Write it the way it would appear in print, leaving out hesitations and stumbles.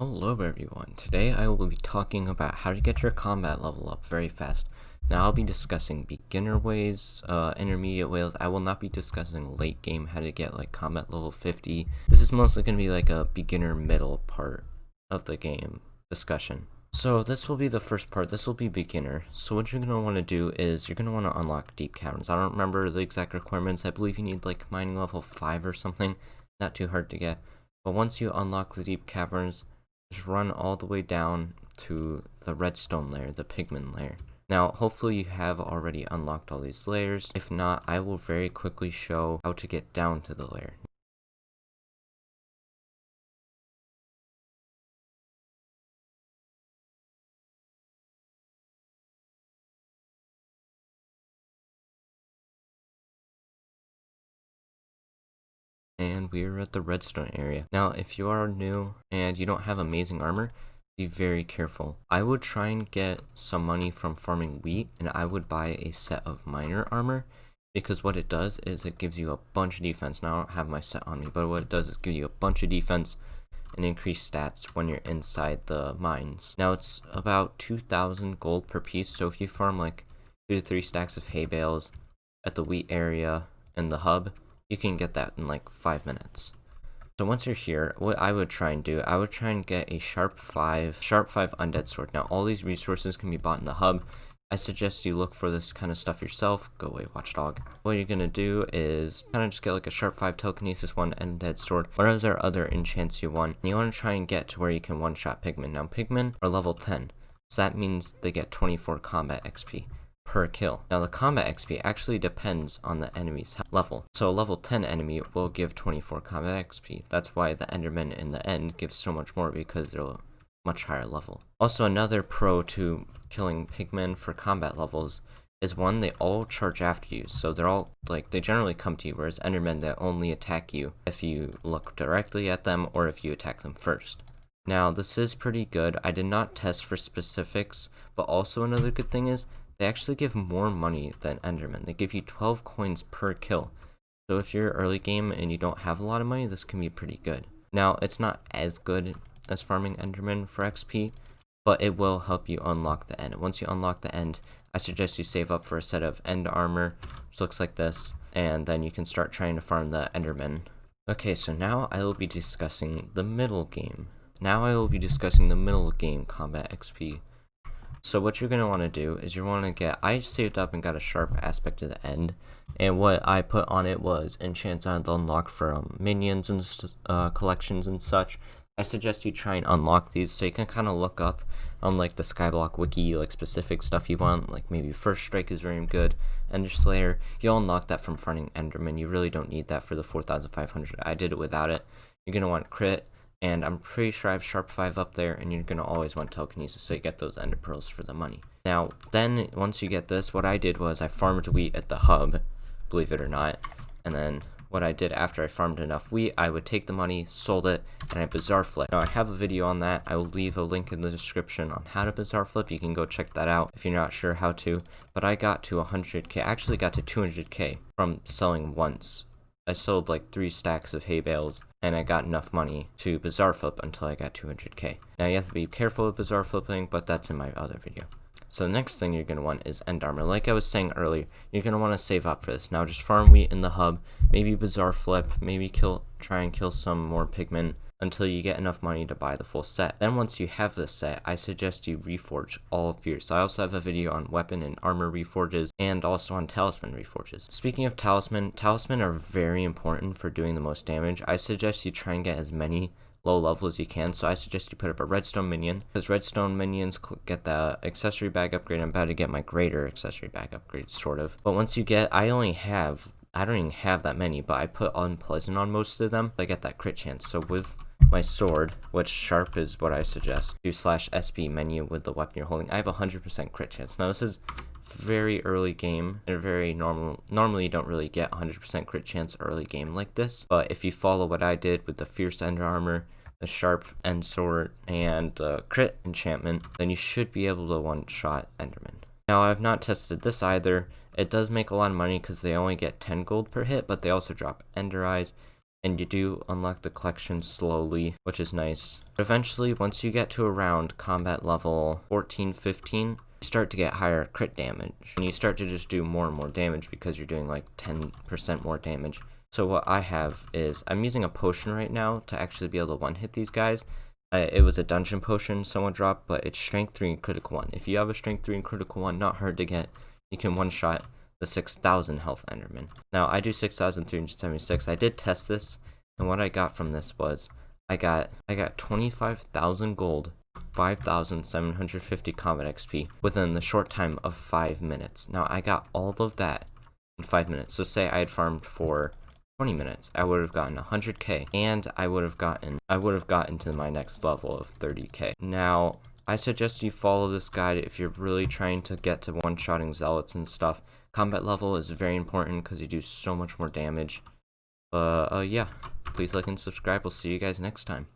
Hello everyone, today I will be talking about how to get your combat level up very fast. Now I'll be discussing beginner ways, intermediate ways. I will not be discussing late game how to get like combat level 50. This is mostly going to be like a beginner middle part of the game discussion. So this will be the first part. This will be beginner. So what you're going to want to do is you're going to want to unlock deep caverns. I don't remember the exact requirements. I believe you need like mining level 5 or something. Not too hard to get. But once you unlock the deep caverns, just run all the way down to the redstone layer, the pigment layer. Now, hopefully you have already unlocked all these layers. If not, I will very quickly show how to get down to the layer. And we're at the redstone area. Now, if you are new and you don't have amazing armor, be very careful. I would try and get some money from farming wheat, and I would buy a set of miner armor, because what it does is it gives you a bunch of defense. Now I don't have my set on me, but what it does is give you a bunch of defense and increased stats when you're inside the mines. Now it's about 2,000 gold per piece, so if you farm like 2 to 3 stacks of hay bales at the wheat area and the hub, you can get that in like 5 minutes. So once you're here, what I would try and do, I would try and get a sharp 5 undead sword. Now all these resources can be bought in the hub. I suggest you look for this kind of stuff yourself. Go away, watchdog. What you're gonna do is kind of just get like a sharp 5 telekinesis, 1 undead sword. What are there other enchants you want? And you want to try and get to where you can one-shot pigmen. Now pigmen are level 10, so that means they get 24 combat XP per kill. Now the combat XP actually depends on the enemy's level. So a level 10 enemy will give 24 combat XP. That's why the Endermen in the end give so much more, because they're much higher level. Also, another pro to killing pigmen for combat levels is one, they all charge after you. So they're all like, they generally come to you, whereas Endermen, they only attack you if you look directly at them or if you attack them first. Now this is pretty good. I did not test for specifics, but also another good thing is they actually give more money than Endermen. They give you 12 coins per kill. So if you're early game and you don't have a lot of money, this can be pretty good. Now, it's not as good as farming Enderman for XP, but it will help you unlock the end. Once you unlock the end, I suggest you save up for a set of end armor, which looks like this, and then you can start trying to farm the Enderman. Okay, so now I will be discussing the middle game. Combat XP. So what you're going to want to do is I saved up and got a sharp aspect to the end, and what I put on it was enchants on the unlock for minions and collections and such. I suggest you try and unlock these so you can kind of look up on like the Skyblock wiki, like specific stuff you want, like maybe First Strike is very good, Ender Slayer. You'll unlock that from farming Enderman. You really don't need that for the 4,500. I did it without it. You're going to want crit, and I'm pretty sure I have sharp 5 up there, and you're going to always want telekinesis so you get those ender pearls for the money. Now, then, once you get this, what I did was I farmed wheat at the hub, believe it or not, and then what I did after I farmed enough wheat, I would take the money, sold it, and I Bazaar Flip. Now, I have a video on that. I will leave a link in the description on how to Bazaar Flip. You can go check that out if you're not sure how to, but I got to 100k, I actually got to 200k from selling once. I sold like 3 stacks of hay bales, and I got enough money to Bazaar Flip until I got 200k. Now you have to be careful with Bazaar Flipping, but that's in my other video. So the next thing you're going to want is end armor. Like I was saying earlier, you're going to want to save up for this. Now just farm wheat in the hub, maybe Bazaar Flip, maybe try and kill some more pigmen until you get enough money to buy the full set. Then once you have this set, I suggest you reforge all of yours. So I also have a video on weapon and armor reforges, and also on talisman reforges. Speaking of talisman are very important for doing the most damage. I suggest you try and get as many low level as you can, so I suggest you put up a redstone minion, because redstone minions get the accessory bag upgrade. I'm about to get my greater accessory bag upgrade, sort of. But once you get, I don't even have that many, but I put unpleasant on most of them. I get that crit chance. So with my sword, which sharp is what I suggest, do /SB menu with the weapon you're holding, I have 100% crit chance. Now this is very early game, and very normally you don't really get 100% crit chance early game like this, but if you follow what I did with the fierce ender armor, the sharp end sword, and the crit enchantment, then you should be able to one-shot Enderman. Now I have not tested this either. It does make a lot of money because they only get 10 gold per hit, but they also drop ender eyes, and you do unlock the collection slowly, which is nice. But eventually, once you get to around combat level 14, 15, you start to get higher crit damage, and you start to just do more and more damage because you're doing like 10% more damage. So what I have is, I'm using a potion right now to actually be able to one-hit these guys. It was a dungeon potion someone dropped, but it's strength 3 and critical 1. If you have a strength 3 and critical 1, not hard to get, you can one-shot the 6,000 health Enderman. Now, I do 6,376. I did test this, and what I got from this was, I got 25,000 gold, 5,750 combat XP within the short time of 5 minutes. Now, I got all of that in 5 minutes. So say I had farmed for 20 minutes, I would have gotten 100k, and I would have gotten to my next level of 30k. Now, I suggest you follow this guide if you're really trying to get to one-shotting zealots and stuff. Combat level is very important because you do so much more damage. Yeah, please like and subscribe. We'll see you guys next time.